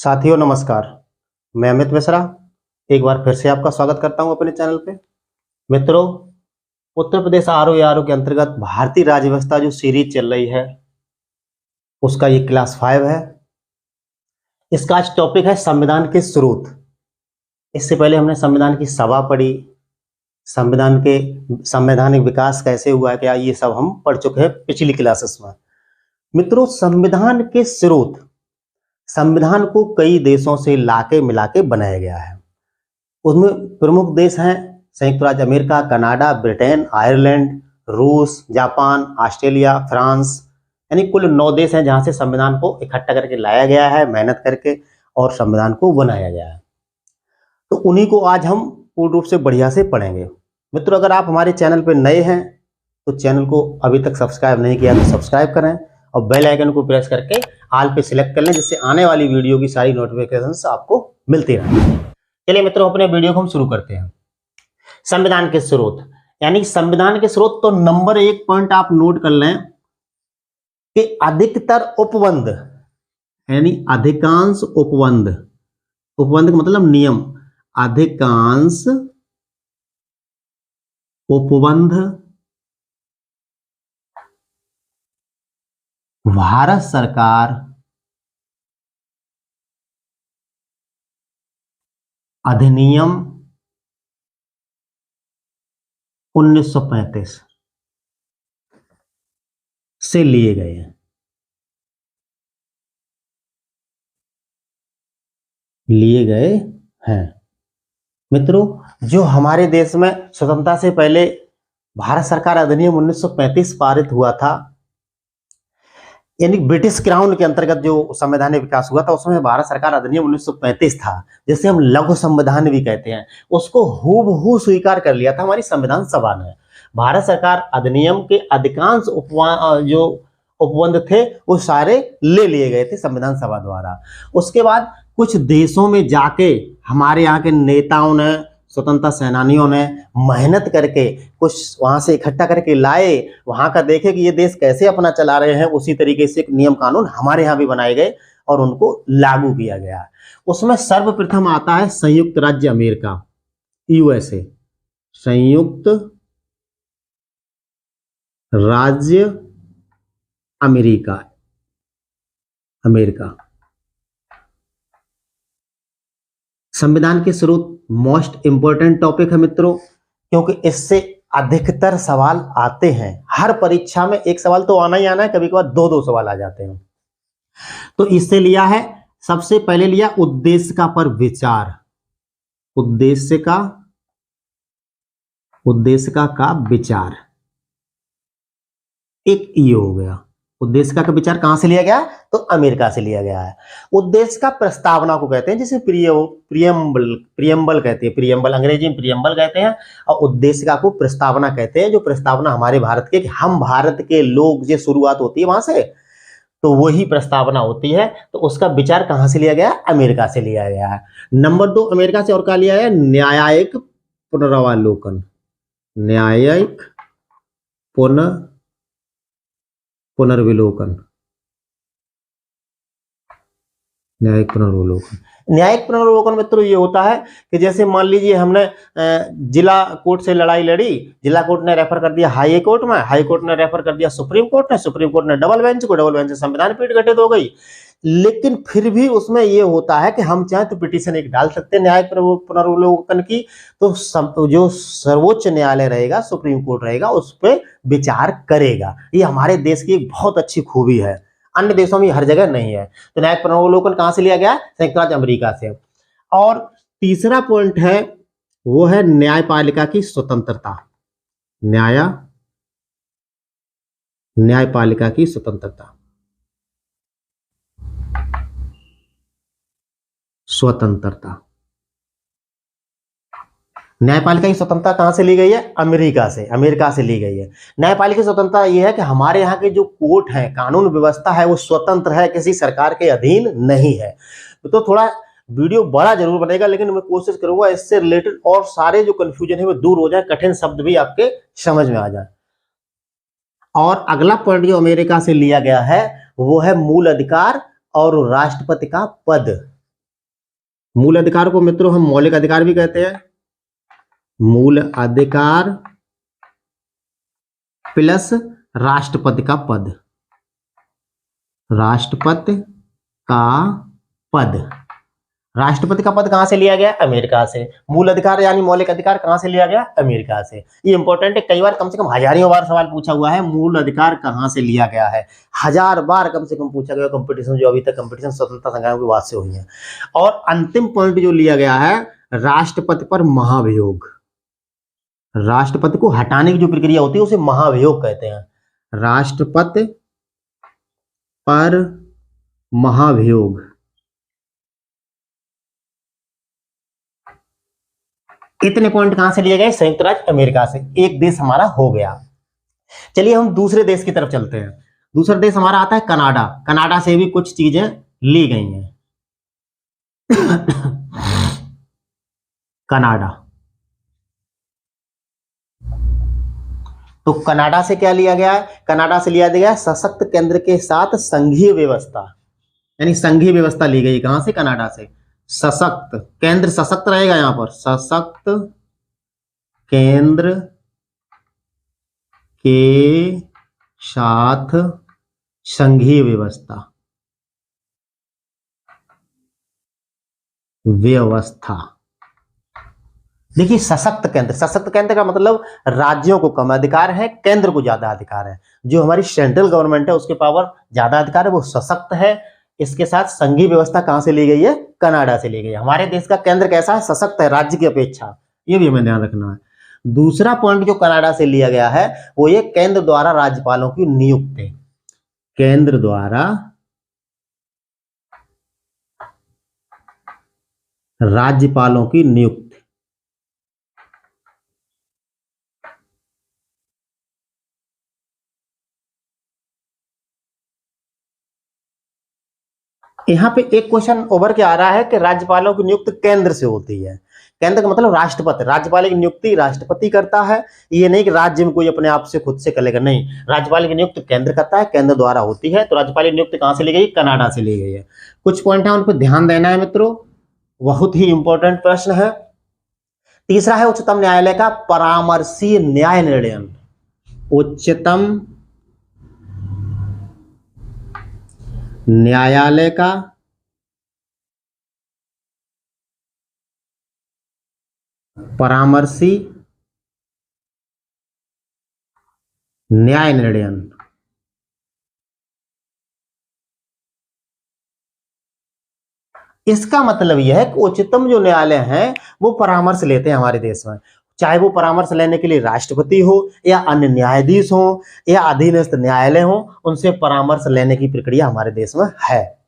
साथियों नमस्कार। मैं अमित मिश्रा एक बार फिर से आपका स्वागत करता हूं अपने चैनल पे। मित्रों, उत्तर प्रदेश आरओ के अंतर्गत भारतीय राज्य व्यवस्था जो सीरीज चल रही है उसका ये क्लास 5 है। इसका आज टॉपिक है संविधान के स्रोत। इससे पहले हमने संविधान की सभा पढ़ी, संविधान के संवैधानिक विकास कैसे हुआ, क्या ये सब हम पढ़ चुके हैं पिछली क्लासेस में। मित्रों, संविधान के स्रोत, संविधान को कई देशों से लाके मिलाके बनाया गया है। उसमें प्रमुख देश हैं संयुक्त राज्य अमेरिका, कनाडा, ब्रिटेन, आयरलैंड, रूस, जापान, ऑस्ट्रेलिया, फ्रांस, यानी कुल 9 देश हैं जहां से संविधान को इकट्ठा करके लाया गया है, मेहनत करके, और संविधान को बनाया गया है। तो उन्हीं को आज हम पूर्ण रूप से बढ़िया से पढ़ेंगे। मित्रों, अगर आप हमारे चैनल पर नए हैं तो चैनल को अभी तक सब्सक्राइब नहीं किया तो सब्सक्राइब करें और बेल आइकन को प्रेस करके ऑल पे सिलेक्ट कर लें, जिससे आने वाली वीडियो की सारी नोटिफिकेशंस आपको मिलती रहे। चलिए मित्रों, अपने वीडियो को हम शुरू करते हैं। संविधान के स्रोत, यानी संविधान के स्रोत, तो नंबर 1 पॉइंट आप नोट कर लें कि अधिकतर उपबंध, यानी अधिकांश उपबंध, उपबंध का मतलब नियम, अधिकांश उपबंध भारत सरकार अधिनियम 1935 से लिए गए हैं। लिए गए हैं। मित्रों, जो हमारे देश में स्वतंत्रता से पहले भारत सरकार अधिनियम 1935 पारित हुआ था, यानी ब्रिटिश क्राउन के अंतर्गत जो संवैधानिक विकास हुआ था, उसमें भारत सरकार अधिनियम 1935 था, जिसे हम लघु संविधान भी कहते हैं, उसको हूबहू स्वीकार कर लिया था हमारी संविधान सभा ने। भारत सरकार अधिनियम के अधिकांश जो उपबंध थे वो सारे ले लिए गए थे संविधान सभा द्वारा। उसके बाद कुछ देशों में जाके हमारे यहाँ के नेताओं ने, स्वतंत्रता सेनानियों ने मेहनत करके कुछ वहां से इकट्ठा करके लाए, वहां का देखे कि ये देश कैसे अपना चला रहे हैं, उसी तरीके से नियम कानून हमारे यहाँ भी बनाए गए और उनको लागू किया गया। उसमें सर्वप्रथम आता है संयुक्त राज्य अमेरिका, यूएसए, संयुक्त राज्य अमेरिका, अमेरिका। संविधान के स्रोत मोस्ट इंपोर्टेंट टॉपिक है मित्रों, क्योंकि इससे अधिकतर सवाल आते हैं। हर परीक्षा में एक सवाल तो आना ही आना है, कभी कभार 2-2 सवाल आ जाते हैं। तो इससे लिया है, सबसे पहले लिया उद्देशिका पर विचार, उद्देशिका का विचार, एक ये हो गया। उद्देशिका का विचार कहां से लिया गया? तो अमेरिका से लिया गया है। उद्देशिका प्रस्तावना को कहते हैं, जिसे प्रियम्बल कहते हैं, प्रियम्बल अंग्रेजी में प्रियम्बल कहते हैं, और उद्देशिका को प्रस्तावना कहते हैं। जो प्रस्तावना हमारे भारत के, हम भारत के लोग, जो शुरुआत होती है वहां से, तो वही प्रस्तावना होती है। तो उसका विचार कहां से लिया गया? अमेरिका से लिया गया है। नंबर 2 अमेरिका से और क्या लिया है? न्यायिक पुनरावलोकन, न्यायिक पुनर्विलोकन, न्यायिक पुनर्विलोकन। न्यायिक पुनर्विलोकन मित्रों ये होता है कि जैसे मान लीजिए हमने जिला कोर्ट से लड़ाई लड़ी, जिला कोर्ट ने रेफर कर दिया हाई कोर्ट में, हाई कोर्ट ने रेफर कर दिया सुप्रीम कोर्ट ने, सुप्रीम कोर्ट ने डबल बेंच को, डबल बेंच से संविधान पीठ गठित हो गई। लेकिन फिर भी उसमें ये होता है कि हम चाहे तो पिटीशन एक डाल सकते हैं न्यायिक पुनर्विलोकन की, तो जो सर्वोच्च न्यायालय रहेगा, सुप्रीम कोर्ट रहेगा, उस पर विचार करेगा। ये हमारे देश की एक बहुत अच्छी खूबी है, अन्य देशों में हर जगह नहीं है। तो न्यायिक पुनर्विलोकन कहां से लिया गया? संयुक्त राज्य अमेरिका से। और तीसरा पॉइंट है, वो है न्यायपालिका की स्वतंत्रता, न्यायपालिका की स्वतंत्रता, न्यायपालिका की स्वतंत्रता कहां से ली गई है? अमेरिका से ली गई है। न्यायपालिका की स्वतंत्रता यह है कि हमारे यहाँ के जो कोर्ट है, कानून व्यवस्था है, वो स्वतंत्र है, किसी सरकार के अधीन नहीं है। तो थोड़ा वीडियो बड़ा जरूर बनेगा, लेकिन मैं कोशिश करूंगा इससे रिलेटेड और सारे जो कंफ्यूजन है वो दूर हो जाए, कठिन शब्द भी आपके समझ में आ जाए। और अगला पॉइंट जो अमेरिका से लिया गया है वो है मूल अधिकार और राष्ट्रपति का पद। मूल अधिकार को मित्रों हम मौलिक अधिकार भी कहते हैं। मूल अधिकार प्लस राष्ट्रपति का पद, राष्ट्रपति का पद। राष्ट्रपति का पद कहां से लिया गया? अमेरिका से। मूल अधिकार यानी मौलिक अधिकार कहां से लिया गया? अमेरिका से। ये इंपॉर्टेंट है, कई बार कम से कम हजारों बार सवाल पूछा हुआ है, मूल अधिकार कहां से लिया गया है, 1000 बार कम से कम पूछा गया कंपटीशन, जो अभी तक कंपटीशन स्वतंत्रता संग्राम के बाद से हुई है। और अंतिम पॉइंट जो लिया गया है, राष्ट्रपति पर महाभियोग। राष्ट्रपति को हटाने की जो प्रक्रिया होती है उसे महाभियोग कहते हैं। राष्ट्रपति पर महाभियोग। इतने पॉइंट कहां से लिए गए? संयुक्त राज्य अमेरिका से। एक देश हमारा हो गया। चलिए हम दूसरे देश की तरफ चलते हैं। दूसरा देश हमारा आता है कनाडा। कनाडा से भी कुछ चीजें ली गई हैं। कनाडा, तो कनाडा से क्या लिया गया है? कनाडा से लिया गया सशक्त केंद्र के साथ संघीय व्यवस्था, यानी संघीय व्यवस्था ली गई। कहां से? कनाडा से। सशक्त केंद्र, सशक्त रहेगा यहां पर, सशक्त केंद्र के साथ संघीय व्यवस्था, देखिए सशक्त केंद्र, सशक्त केंद्र का मतलब राज्यों को कम अधिकार है, केंद्र को ज्यादा अधिकार है। जो हमारी सेंट्रल गवर्नमेंट है उसके पावर ज्यादा अधिकार है, वो सशक्त है। इसके साथ संघीय व्यवस्था कहां से ली गई है? कनाडा से ली गई है। हमारे देश का केंद्र कैसा है? सशक्त है राज्य की अपेक्षा, ये भी हमें ध्यान रखना है। दूसरा पॉइंट जो कनाडा से लिया गया है वो ये केंद्र द्वारा राज्यपालों की नियुक्ति। केंद्र द्वारा राज्यपालों की नियुक्ति। यहां पे एक क्वेश्चन उभर के आ रहा है कि राज्यपालों की नियुक्ति केंद्र से होती है। केंद्र का मतलब राष्ट्रपति, राज्यपाल की नियुक्ति राष्ट्रपति करता है। ये नहीं कि राज्य में कोई अपने आप से खुद से करेगा, नहीं, राज्यपाल की नियुक्ति केंद्र करता है, केंद्र द्वारा होती है। तो राज्यपाल की नियुक्ति कहां से ली गई? कनाडा से ली गई है। कुछ पॉइंट है उन पर ध्यान देना है मित्रों, बहुत ही इंपॉर्टेंट प्रश्न है। तीसरा है उच्चतम न्यायालय का परामर्शीय न्याय निर्णय। उच्चतम न्यायालय का परामर्शी न्याय निर्णय। इसका मतलब यह है कि उच्चतम जो न्यायालय हैं वो परामर्श लेते हैं हमारे देश में, चाहे वो परामर्श लेने के लिए राष्ट्रपति हो या अन्य न्यायाधीश हो या अधीनस्थ न्यायालय हो, उनसे परामर्श लेने की प्रक्रिया हमारे देश में है।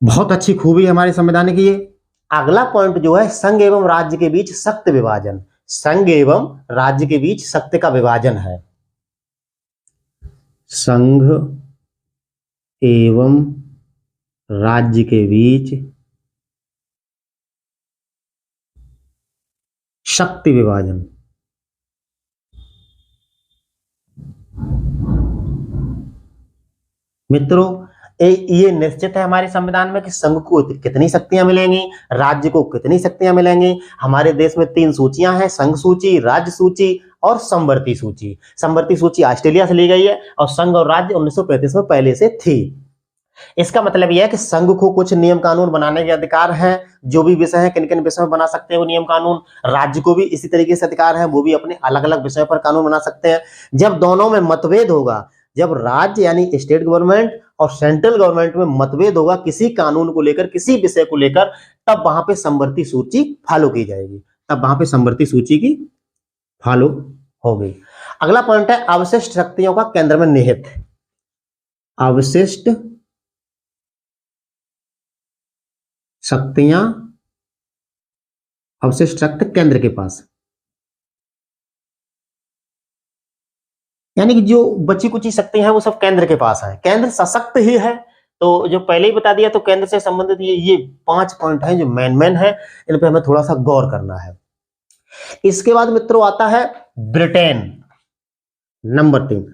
बहुत अच्छी खूबी है हमारे संविधान की ये। अगला पॉइंट जो है संघ एवं राज्य के बीच शक्ति विभाजन। संघ एवं राज्य के बीच शक्ति का विभाजन है। संघ एवं राज्य के बीच शक्ति विभाजन। मित्रों ये निश्चित है हमारे संविधान में कि संघ को कितनी शक्तियां मिलेंगी, राज्य को कितनी शक्तियां मिलेंगी। हमारे देश में 3 सूचियां हैं, संघ सूची, राज्य सूची और समवर्ती सूची। समवर्ती सूची ऑस्ट्रेलिया से ली गई है और संघ और राज्य 1935 में पहले से थी। इसका मतलब यह है कि संघ को कुछ नियम कानून बनाने के अधिकार हैं, जो भी विषय है किन किन विषयों में बना सकते हैं वो नियम कानून। राज्य को भी इसी तरीके से अधिकार है, वो भी अपने अलग अलग विषयों पर कानून बना सकते हैं। जब दोनों में मतभेद होगा, जब राज्य यानी स्टेट गवर्नमेंट और सेंट्रल गवर्नमेंट में मतभेद होगा किसी कानून को लेकर, किसी विषय को लेकर, तब वहां पे समवर्ती सूची फॉलो की जाएगी, तब वहां पे समवर्ती सूची की फॉलो होगी। अगला पॉइंट है अवशिष्ट शक्तियों का केंद्र में निहित। अवशिष्ट शक्तियां, अवशिष्ट शक्ति केंद्र के पास, यानी कि जो बची कुची शक्ति है वो सब केंद्र के पास है। केंद्र सशक्त ही है, तो जो पहले ही बता दिया, तो केंद्र से संबंधित ये 5 पॉइंट हैं जो मेन है, इन पे हमें थोड़ा सा गौर करना है। इसके बाद मित्रों आता है ब्रिटेन, नंबर 3,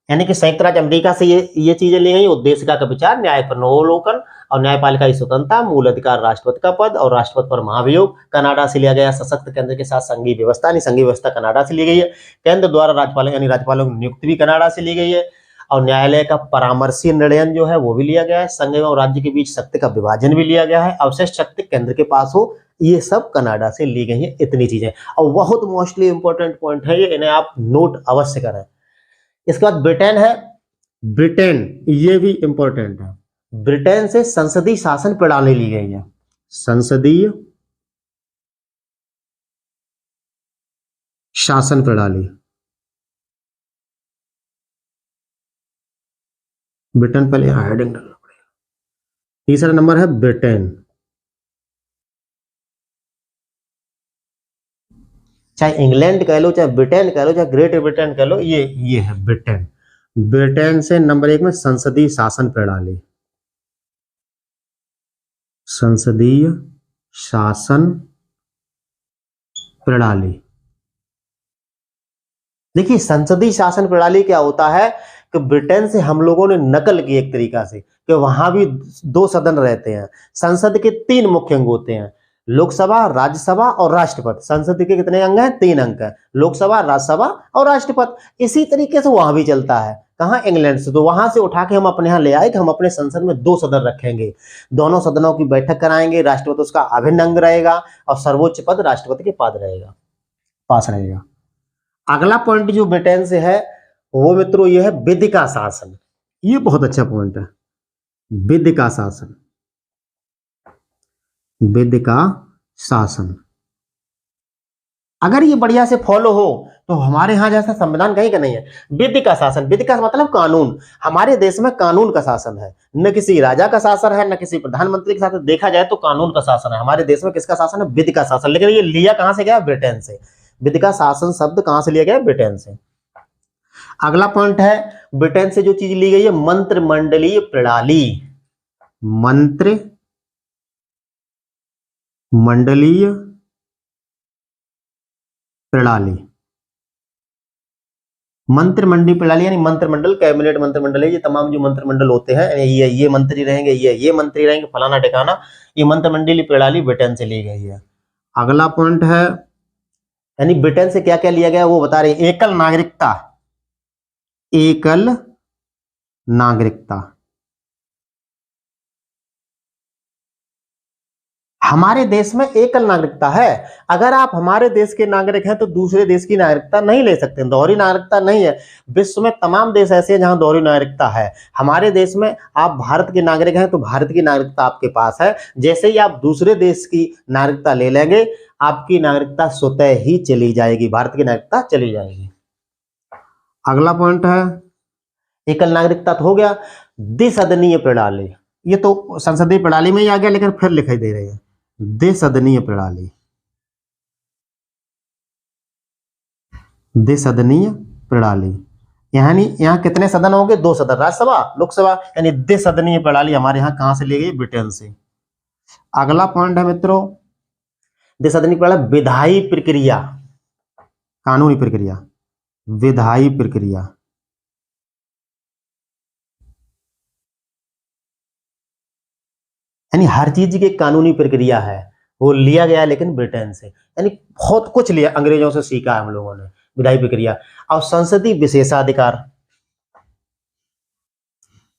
यानी कि संयुक्त राज्य अमेरिका से ये चीजें ली गई। उद्देशिका का विचार, न्याय पर नवोलोकन, और न्यायपालिका की स्वतंत्रता, मूल अधिकार राष्ट्रपति का पद और राष्ट्रपति पर महाभियोग। कनाडा से लिया गया सशक्त केंद्र के साथ संघीय व्यवस्था, नहीं संघीय व्यवस्था कनाडा से ली गई है। केंद्र द्वारा राज्यपाल यानी राज्यपालों की नियुक्ति भी कनाडा से ली गई है। और न्यायालय का परामर्शीय निर्णय जो है वो भी लिया गया है। संघ एवं राज्य के बीच शक्ति का विभाजन भी लिया गया है। अवशिष्ट शक्ति केंद्र के पास हो, ये सब कनाडा से ली गई है। इतनी चीजें, और बहुत मोस्टली इंपॉर्टेंट पॉइंट है ये, इन्हें आप नोट अवश्य करें। इसके बाद ब्रिटेन है। ब्रिटेन, ये भी इंपॉर्टेंट है। ब्रिटेन से संसदीय शासन प्रणाली ली गई है। संसदीय शासन प्रणाली, ब्रिटेन पहले यहां हेडिंग डालना पड़ेगा। तीसरा नंबर है ब्रिटेन। चाहे इंग्लैंड कह लो, चाहे ब्रिटेन कह लो, चाहे ग्रेट ब्रिटेन कह लो, ये है ब्रिटेन। ब्रिटेन से नंबर 1 में संसदीय शासन प्रणाली, संसदीय शासन प्रणाली। देखिए संसदीय शासन प्रणाली क्या होता है कि ब्रिटेन से हम लोगों ने नकल की एक तरीका से, कि वहां भी 2 सदन रहते हैं। संसद के 3 मुख्य अंग होते हैं, लोकसभा, राज्यसभा और राष्ट्रपति। संसद के कितने अंग हैं? 3 अंग हैं, लोकसभा, राज्यसभा और राष्ट्रपति। इसी तरीके से वहां भी चलता है। कहां? इंग्लैंड से। तो वहां से उठा के हम अपने यहाँ ले आए कि हम अपने संसद में 2 सदन रखेंगे, दोनों सदनों की बैठक कराएंगे, राष्ट्रपति उसका अभिन्न अंग रहेगा और सर्वोच्च पद राष्ट्रपति के पास रहेगा। अगला पॉइंट जो ब्रिटेन से है वो मित्रों ये है विधि का शासन। ये बहुत अच्छा पॉइंट है, विधि का शासन, विधि का शासन। अगर ये बढ़िया से फॉलो हो तो हमारे यहां जैसा संविधान कहीं का नहीं है। विधि का शासन, विधि का मतलब कानून। हमारे देश में कानून का शासन है, न किसी राजा का शासन है, न किसी प्रधानमंत्री के शासन। देखा जाए तो कानून का शासन है हमारे देश में। किसका शासन है? विधि का शासन। लेकिन ये लिया कहां से गया? ब्रिटेन से। विधि का शासन शब्द कहां से लिया गया? ब्रिटेन से। अगला पॉइंट है ब्रिटेन से जो चीज ली गई है, मंत्रिमंडलीय प्रणाली। मंत्रिमंडलीय प्रणाली, मंत्रिमंडलीय प्रणाली यानी मंत्रिमंडल, कैबिनेट मंत्रिमंडल है। ये तमाम जो मंत्रिमंडल होते हैं, ये मंत्री रहेंगे, ये मंत्री रहेंगे, फलाना ठिकाना। ये मंत्रिमंडलीय प्रणाली ब्रिटेन से ली गई है। अगला पॉइंट है यानी ब्रिटेन से क्या क्या लिया गया वो बता रहे हैं। एकल नागरिकता, एकल नागरिकता। हमारे देश में एकल नागरिकता है। अगर आप हमारे देश के नागरिक हैं तो दूसरे देश की नागरिकता नहीं ले सकते, दोहरी नागरिकता नहीं है। विश्व में तमाम देश ऐसे हैं जहां दोहरी नागरिकता है। हमारे देश में आप भारत के नागरिक हैं तो भारत की नागरिकता आपके पास है। जैसे ही आप दूसरे देश की नागरिकता ले लेंगे, आपकी नागरिकता स्वतः ही चली जाएगी, भारत की नागरिकता चली जाएगी। अगला पॉइंट है एकल नागरिकता तो हो गया। द्विसदनीय प्रणाली, ये तो संसदीय प्रणाली में ही आ गया, लेकिन फिर लिखाई दे रहे हैं द्विसदनीय प्रणाली। द्विसदनीय प्रणाली यानी यहाँ कितने सदन होंगे? 2 सदन, राज्यसभा, लोकसभा। यानी द्विसदनीय प्रणाली हमारे यहाँ कहां से ली गई? ब्रिटेन से। अगला पॉइंट है मित्रों द्विसदनीय प्रणाली, विधायी प्रक्रिया, कानूनी प्रक्रिया, विधायी प्रक्रिया। यानी हर चीज की कानूनी प्रक्रिया है, वो लिया गया लेकिन ब्रिटेन से। यानी बहुत कुछ लिया, अंग्रेजों से सीखा हम लोगों ने, विधायी प्रक्रिया। और संसदीय विशेषाधिकार,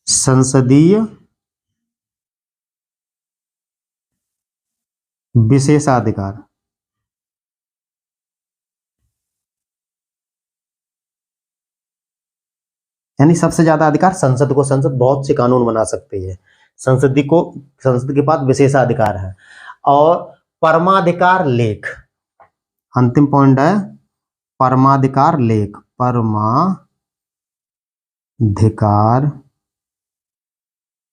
संसदीय विशेषाधिकार। यानी सबसे ज्यादा अधिकार संसद को, संसद बहुत से कानून बना सकती है। संसद के पास विशेषाधिकार है। और परमाधिकार लेख, अंतिम पॉइंट है परमाधिकार लेख, परमाधिकार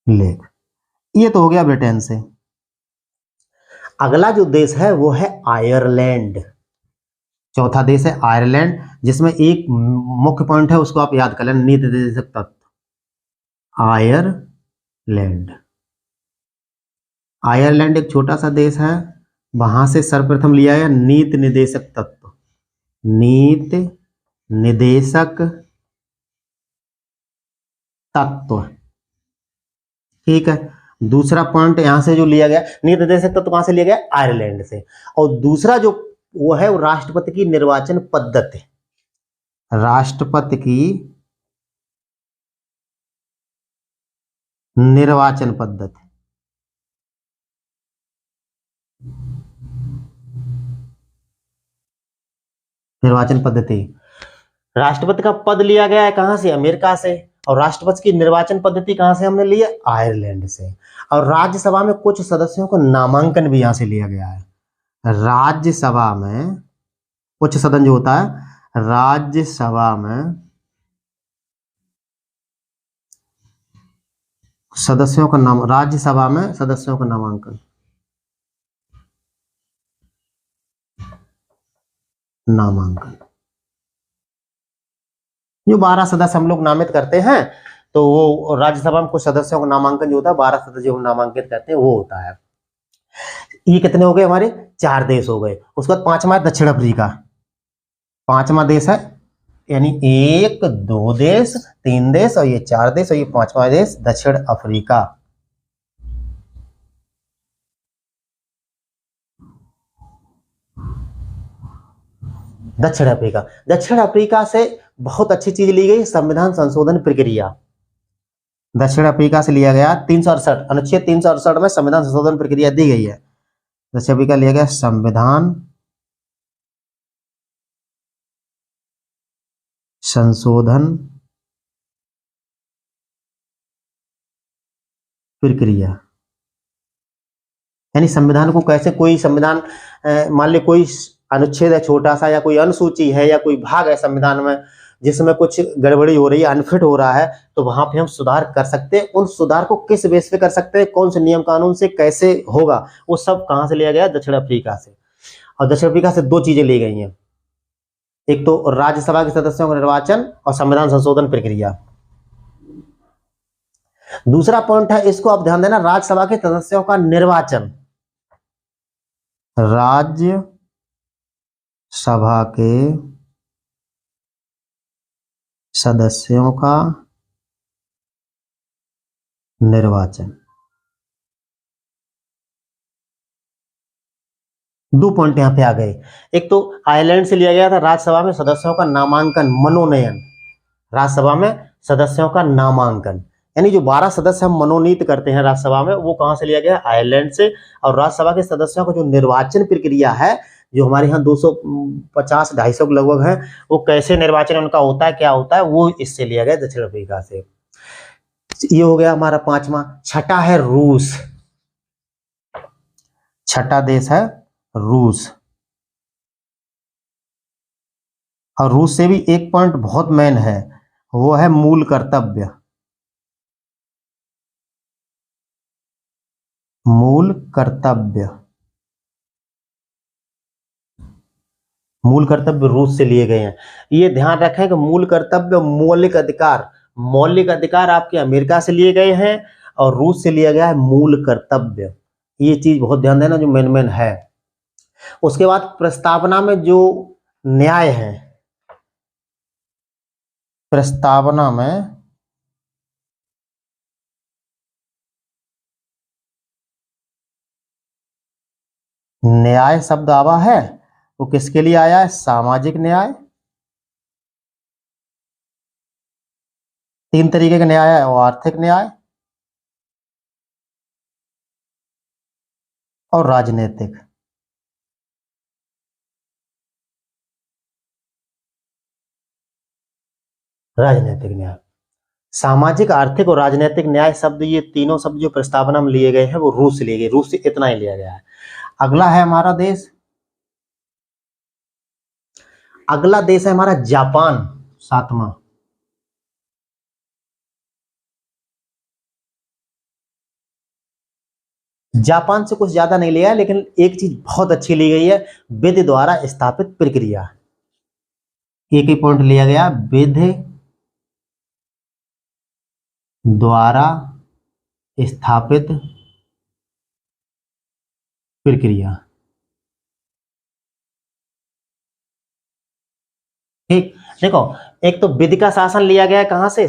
लेख। ये तो हो गया ब्रिटेन से। अगला जो देश है वो है आयरलैंड। चौथा देश है आयरलैंड, जिसमें एक मुख्य पॉइंट है, उसको आप याद कर लें, नीति निर्देशक तत्व। आयरलैंड एक छोटा सा देश है, वहां से सर्वप्रथम लिया गया नीति निर्देशक तत्व, नीति निर्देशक तत्व। ठीक है, दूसरा पॉइंट यहां से जो लिया गया, नहीं तो दे सकता तो कहां से लिया गया, आयरलैंड से। और दूसरा जो वो है वो राष्ट्रपति की निर्वाचन पद्धति, राष्ट्रपति की निर्वाचन पद्धति। निर्वाचन पद्धति, राष्ट्रपति का पद लिया गया है कहां से, अमेरिका से। और राष्ट्रपति की निर्वाचन पद्धति कहां से हमने ली है, आयरलैंड से। और राज्यसभा में कुछ सदस्यों को नामांकन भी यहां से लिया गया है। राज्यसभा में कुछ सदन जो होता है, राज्यसभा में सदस्यों का नाम, राज्यसभा में सदस्यों का नामांकन, नामांकन जो 12 सदस्य हम लोग नामित करते हैं, तो वो राज्यसभा में कुछ सदस्यों का नामांकन जो होता है, 12 सदस्य जो हम नामांकित करते हैं वो होता है। ये कितने हो गए हमारे, 4 देश हो गए। उसके बाद पांचवा है दक्षिण अफ्रीका, पांचवा देश है, यानी 1 2 देश, 3 देश और ये 4 देश, और ये पांचवा देश दक्षिण अफ्रीका। दक्षिण अफ्रीका, दक्षिण अफ्रीका से बहुत अच्छी चीज ली गई, संविधान संशोधन प्रक्रिया। दक्षिण अफ्रीका से लिया गया 368, अनुच्छेद 368 में संविधान संशोधन प्रक्रिया दी गई है। दक्षिण अफ्रीका लिया गया संविधान संशोधन प्रक्रिया, यानी संविधान को कैसे, कोई संविधान मान ले कोई अनुच्छेद है छोटा सा, या कोई अनुसूची है, या कोई भाग है संविधान में जिसमें कुछ गड़बड़ी हो रही है, अनफिट हो रहा है, तो वहां पे हम सुधार कर सकते हैं। उन सुधार को किस बेस पे कर सकते हैं, कौन से नियम कानून से कैसे होगा, वो सब कहां से लिया गया, दक्षिण अफ्रीका से। और दक्षिण अफ्रीका से 2 चीजें ली गई हैं, एक तो राज्यसभा के सदस्यों का निर्वाचन और संविधान संशोधन प्रक्रिया। दूसरा पॉइंट है, इसको आप ध्यान देना, राज्यसभा के सदस्यों का निर्वाचन, राज्य सभा के सदस्यों का निर्वाचन। 2 पॉइंट यहां पे आ गए। एक तो आयरलैंड से लिया गया था राज्यसभा में सदस्यों का नामांकन, मनोनयन, राज्यसभा में सदस्यों का नामांकन, यानी जो 12 सदस्य हम मनोनीत करते हैं राज्यसभा में, वो कहां से लिया गया, आयरलैंड से। और राज्यसभा के सदस्यों का जो निर्वाचन प्रक्रिया है, जो हमारे यहाँ 250 250 के लगभग है, वो कैसे निर्वाचन उनका होता है, क्या होता है, वो इससे लिया गया दक्षिण अफ्रीका से। ये हो गया हमारा पांचवा। छठा है रूस, छठा देश है रूस। और रूस से भी एक पॉइंट बहुत मेन है, वो है मूल कर्तव्य, मूल कर्तव्य। मूल कर्तव्य रूस से लिए गए हैं। ये ध्यान रखें कि मूल कर्तव्य, मौलिक अधिकार, मौलिक अधिकार आपके अमेरिका से लिए गए हैं और रूस से लिया गया है मूल कर्तव्य। ये चीज बहुत ध्यान देना, जो मेन मेन है। उसके बाद प्रस्तावना में जो न्याय है, प्रस्तावना में न्याय शब्द आवा है, वो किसके लिए आया है, सामाजिक न्याय। 3 तरीके का न्याय है, वो आर्थिक न्याय और राजनीतिक। राजनीतिक न्याय, सामाजिक, आर्थिक और राजनीतिक न्याय शब्द, ये तीनों शब्द जो प्रस्तावना में लिए गए हैं वो रूस से लिए गए, रूस से इतना ही लिया गया है। अगला है हमारा देश, अगला देश है हमारा जापान, 7वां। जापान से कुछ ज्यादा नहीं लिया है, लेकिन एक चीज बहुत अच्छी ली गई है, विधि द्वारा स्थापित प्रक्रिया। एक ही पॉइंट लिया गया, विधि द्वारा स्थापित प्रक्रिया। ठीक, देखो, एक तो विधि का शासन लिया गया है कहां से,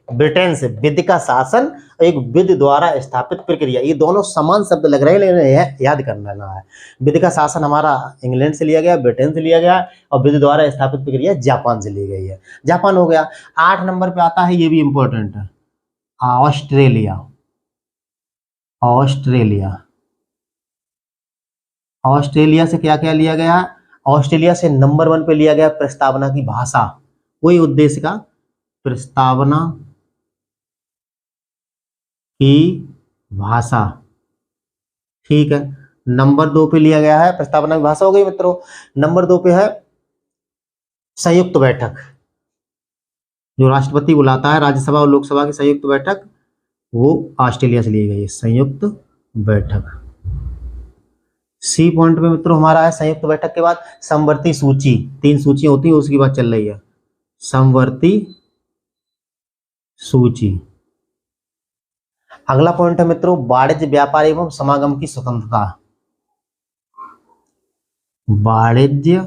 ब्रिटेन से, विधि का शासन, एक विधि द्वारा स्थापित प्रक्रिया, ये दोनों समान शब्द लग रहे हैं लेकिन याद करना है। विधि का शासन हमारा इंग्लैंड से लिया गया, ब्रिटेन से लिया गया, और विधि द्वारा स्थापित प्रक्रिया जापान से ली गई है। जापान हो गया। 8 नंबर पे आता है, ये भी इंपॉर्टेंट है, ऑस्ट्रेलिया। ऑस्ट्रेलिया, ऑस्ट्रेलिया से क्या क्या लिया गया? ऑस्ट्रेलिया से नंबर 1 पे लिया गया प्रस्तावना की भाषा, कोई उद्देश्य का प्रस्तावना की भाषा, ठीक है। नंबर 2 पे लिया गया है प्रस्तावना की भाषा, हो गई मित्रों। नंबर 2 पे है संयुक्त बैठक, जो राष्ट्रपति बुलाता है, राज्यसभा और लोकसभा की संयुक्त बैठक, वो ऑस्ट्रेलिया से ली गई है, संयुक्त बैठक। सी पॉइंट पे मित्रों हमारा है संयुक्त बैठक के बाद समवर्ती सूची, 3 सूची होती है उसकी बात चल रही है, समवर्ती सूची। अगला पॉइंट है मित्रों वाणिज्य व्यापार एवं समागम की स्वतंत्रता। वाणिज्य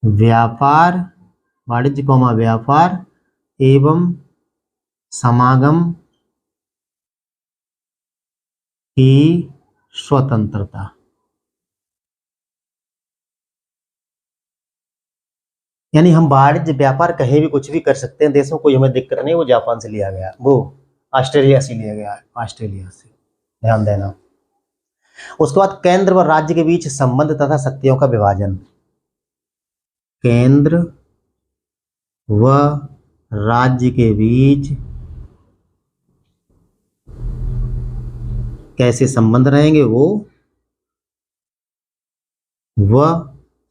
व्यापार, वाणिज्य कौमा व्यापार एवं समागम की स्वतंत्रता। यानी हम वाणिज्य व्यापार कहीं भी कुछ भी कर सकते हैं, देशों कोई हमें दिक्कत नहीं। वो जापान से लिया गया, वो ऑस्ट्रेलिया से लिया गया, ऑस्ट्रेलिया से, ध्यान देना। उसके बाद केंद्र व राज्य के बीच संबंध तथा शक्तियों का विभाजन। केंद्र व राज्य के बीच कैसे संबंध रहेंगे, वो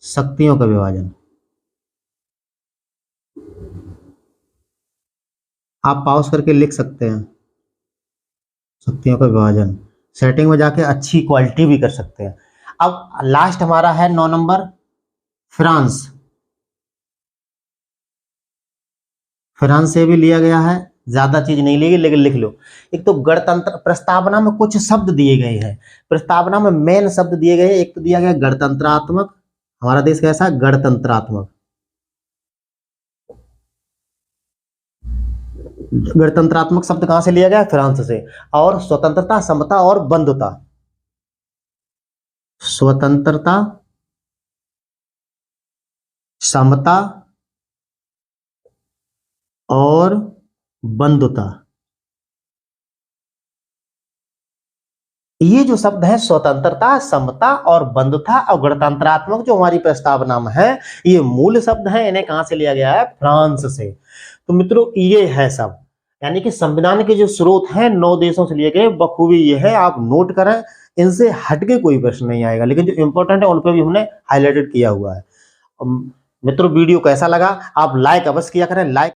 शक्तियों का विभाजन। आप पॉज करके लिख सकते हैं, शक्तियों का विभाजन। सेटिंग में जाके अच्छी क्वालिटी भी कर सकते हैं। अब लास्ट हमारा है 9 नंबर फ्रांस। फ्रांस से भी लिया गया है, ज्यादा चीज नहीं लेगी लेकिन लिख लो। एक तो गणतंत्र, प्रस्तावना में कुछ शब्द दिए गए हैं, प्रस्तावना में मेन शब्द दिए गए हैं। एक तो दिया गया गणतंत्रात्मक, हमारा देश कैसा गणतंत्रात्मक, गणतंत्रात्मक शब्द कहां से लिया गया? फ्रांस से। और स्वतंत्रता, समता और बंधुता, स्वतंत्रता, समता और बंधुता, ये जो शब्द है स्वतंत्रता, समता और बंधुता और गणतंत्रात्मक, जो हमारी प्रस्तावना में है, ये मूल शब्द है। इन्हें कहां से लिया गया है? फ्रांस से। तो मित्रों ये है सब, यानी कि संविधान के जो स्रोत हैं 9 देशों से लिए गए, बखूबी ये है, आप नोट करें, इनसे हटके कोई प्रश्न नहीं आएगा, लेकिन जो इंपॉर्टेंट है उन पर भी हमने हाईलाइटेड किया हुआ है। मित्रों वीडियो कैसा लगा? आप लाइक अवश्य किया करें, लाइक